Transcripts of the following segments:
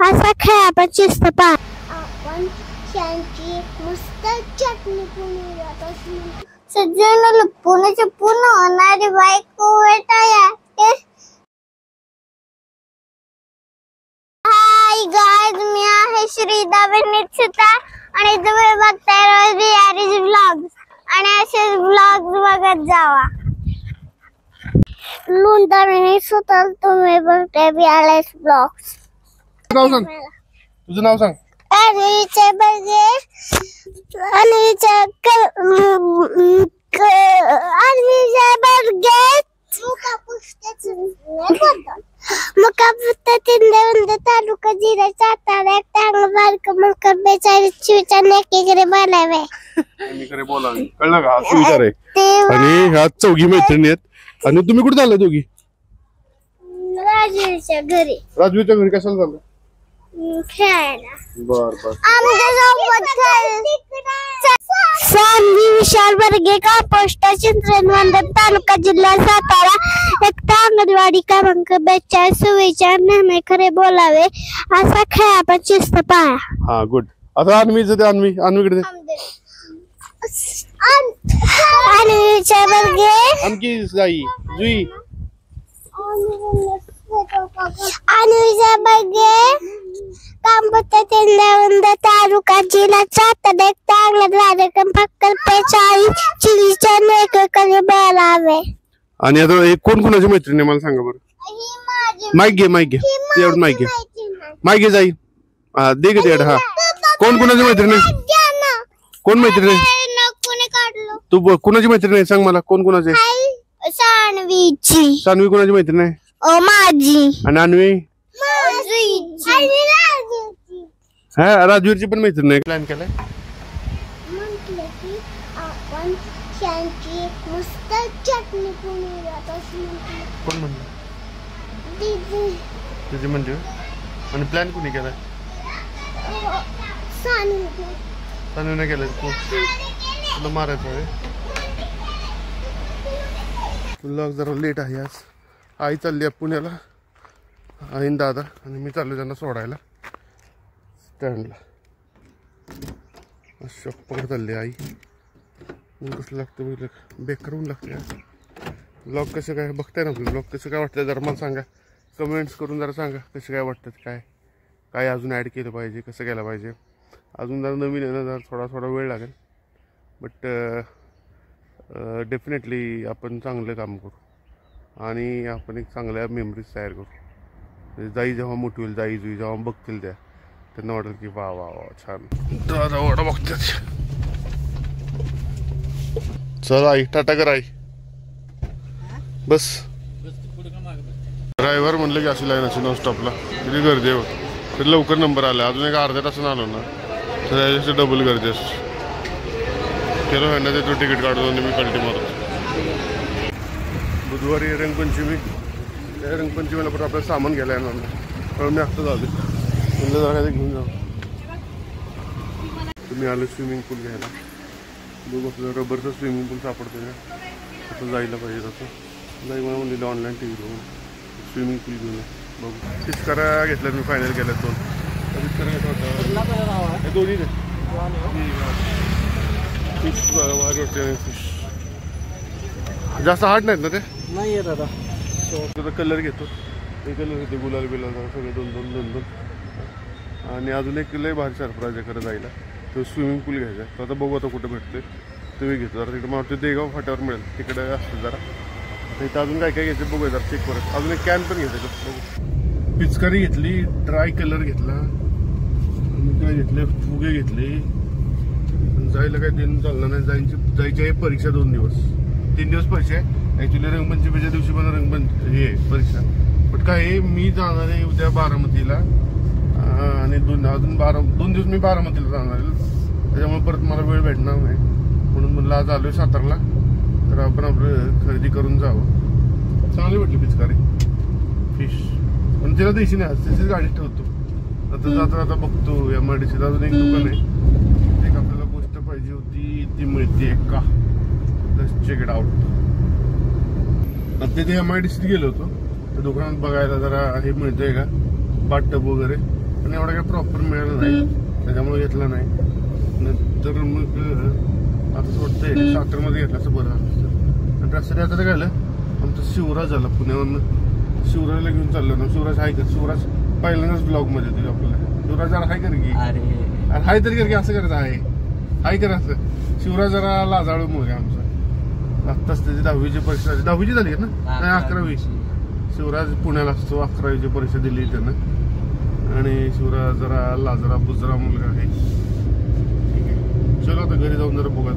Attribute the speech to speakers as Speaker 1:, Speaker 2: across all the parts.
Speaker 1: असा खेळापण शिस्त पहा. आपण त्यांची मस्त चटणी बनवूया. सज्जन लपूनच पूर्ण होणारी बायको भेटाया. हाय गाइस, मी आहे श्रीदा निक्षिता आणि तुम्ही बघताय रियाज व्लॉग्स आणि असे व्लॉग्स बघत जावा. लुंडाने सुतल तुम्ही बघताय रियाज व्लॉग्स.
Speaker 2: नाव सांग, तुझं नाव सांग.
Speaker 1: अनिलचे बघे अनिलचे बघे मुका पुस्तक तालुका जिल्हा सातारा टांग बारक मुका 42 नेकेकडे बोलावे.
Speaker 2: कळलं का? असं विचार आहे. आणि ह्या चौघी मैत्रिणी आहेत. आणि तुम्ही कुठे चालले दोघी?
Speaker 1: राजवीरच्या घरी.
Speaker 2: राजवीरच्या घरी कशाला चाललं?
Speaker 1: खेळायला.
Speaker 2: बर बर.
Speaker 1: सानवी विशाल बर्गे का पोस्ट चिंचणवंदन तालुका जिल्हा सातारा एक अंगणवाडी क्रमांक 42 सुविचार नेहमी खरे बोलावे असा खेळापण शिस्त पहा.
Speaker 2: हा गुड. आता अन्वीचं ते अन्वीकडे
Speaker 1: अन्वीच्या बर्गे
Speaker 2: आणखी जाई जुई
Speaker 1: अन्वीच्या बर्गे तालुका जिल्हा सातारा एक अंगणवाडी क्रमांक 42 बोलावे.
Speaker 2: आणि आता एक कोण कोणाची मैत्रिणी मला सांगा बरं. माईक घे एवढं माईक घे जाई. हा दे ग तेवढं. हा कोण कोणाची मैत्रिणी? कोण मैत्रिणी? तू कोणाची मैत्रिणी आहे सांग मला. कोण कोणाची?
Speaker 1: सानवीची.
Speaker 2: सानवी कोणाची मैत्रिणी आहे?
Speaker 1: माझी.
Speaker 2: आणि अन्वी? हा राजवीरची पण मैत्रीण आहे. प्लॅन केलाय
Speaker 1: म्हटलं की आपण त्यांची मस्त चटणी बनवूया.
Speaker 2: कोण म्हणलं? तुझी म्हणजे. आणि प्लॅन कोणी केलाय? सानवीने केलाय. तुला मारायचं आहे. तुला जरा लेट आहे आज. आई चालली आहे पुण्याला. आईन दादा आणि मी चाललो त्यांना सोडायला स्टँडला. शॉप पकड चालली आई. कसं लागतं बघ, बेकार होऊन लागते. ब्लॉग कसं काय बघताय ना आपलं. ब्लॉग कसं काय वाटतं जरा मला सांगा. कमेंट्स करून जरा सांगा कसं काय वाटतं. काय अजून ॲड केलं पाहिजे, कसं केलं पाहिजे. अजून जरा नवीन आहे ना, जरा थोडा वेळ लागेल. बट डेफिनेटली आपण चांगलं काम करू आणि आपण एक चांगल्या मेमरीज तयार करू. जाई जेव्हा मोठी होईल, जाई जुई जेव्हा बघतील त्यांना वाटेल की वा वा वा छान दादा वाडा बघतात. चल आई टाटा कर आई. बस ड्रायव्हर म्हणलं की अशी लाईन अशी नॉनस्टॉपला किती गर्दी होत. तर लवकर नंबर आला. अजून एक अर्ध्या तासानं आलो ना तर त्याच्याशी डबल गर्दी असते. केलो ह्यांना त्याचं तिकीट काढून आणि मी कल्टी मारतो. बुधवारी रंगपंचमी. त्या रंगपंचमीला पण आपल्याला सामान घ्यायला येणार नाही. पण मी आत्ता झालो म्हणलं जरा काय घेऊन जाऊ. तुम्ही आलो स्विमिंग पूल घ्यायला. बघू आपलं रबरचं स्विमिंग पूल सापडतो ना तसं जायला पाहिजे. तसं जाई मला म्हणलेलं ऑनलाईन टी व्ही बघून स्विमिंग पूल घेऊन बघू. फिशकरा घेतल्या मी फायनल केल्या 2. फिशकरा घेतला होता हे दोन्ही ते फिश वाटते. फिश जास्त हार्ड नाहीत ना ते.
Speaker 1: नाही दादा.
Speaker 2: त्याचा कलर घेतो. ते कलर घेतो गुलाल बिलाल सगळे 2-2 आणि अजून एक लय भारी सरप्राईज आहे खरं जायला. तो स्विमिंग पूल घ्यायचा आहे. तर आता बघू आता कुठं भेटतोय तुम्ही घेतो. जरा तिकडे मला वाटतं देगाव फाट्यावर मिळेल. तिकडे असतं जरा. इथं अजून काय काय घ्यायचं बघूया जरा चेक करत. अजून एक कॅन पण घ्यायचं बघू. पिचकारी घेतली, ड्राय कलर घेतला आणि काय घेतले फुगे घेतले. जायला काय देणं चालणार नाही. जायची आहे परीक्षा 2 दिवस 3 दिवस परीक्षा आहे. ॲक्च्युली रंगपंचमीच्या दिवशी पण हे परीक्षा. पण काय मी जाणार आहे उद्या बारामतीला आणि अजून 2 दिवस मी बारामतीला जाणार आहे. त्याच्यामुळे परत मला वेळ भेटणार नाही. म्हणून म्हणलं आज आलो आहे सातारला तर आपण आपलं खरेदी करून जावं. चांगली भेटली पिचकारी फिश. पण तिला देशी नाही आज तिथेच गाडीत ठेवतो. आता जाता बघतो MIDC अजून एक दुकान आहे. एक आपल्याला गोष्ट पाहिजे होती ती मिळते का. Let's check it out. आता तिथे MIDC गेलो होतो तर दुकानात बघायला जरा हे मिळतंय का बाथटब वगैरे, पण एवढं काय प्रॉपर मिळालं नाही, त्याच्यामुळे घेतला नाही. नंतर मग आता असं वाटतंय साखरमध्ये घेतलं असं बरं असतं. आणि रस्त्याने आता काय झालं, आमचा शिवराज झाला पुण्यावरनं, शिवराजला घेऊन चाललो ना. शिवराज हाय कर, शिवराज पहिल्यांदाच ब्लॉग मध्ये तुझ्या आपल्याला. शिवराज जरा हाय कर की, अरे हाय तरी कर की, असं करायचं आहे हाय कर असं. शिवराज जरा लाजाळू मुलगा आमचा, आत्ताच त्याची 10वीची परीक्षा झाली. 10वीची झाली ना, नाही 11वी. शिवराज पुण्याला असतो, 11वीची परीक्षा दिली त्यानं. आणि शिवराज जरा लाजरा बुजरा मुलगा आहे. ठीक आहे, चलो आता घरी जाऊन जरा बघा.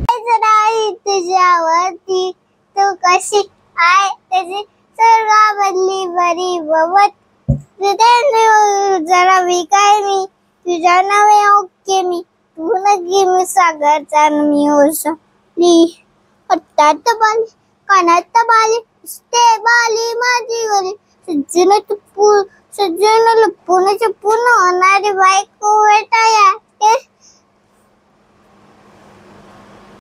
Speaker 1: तुझ्यावरती तू कशी आहे त्याची स्वर्गामधली बरी बवत, जरा विकाय मी तुझ्या नवे ओके मी, तू नक्की मी सागरचा मी ओसली. हातात बाली कानात बाली ते बाली माझी वरी, सज्जन लपून होणारी बायको वेटाया.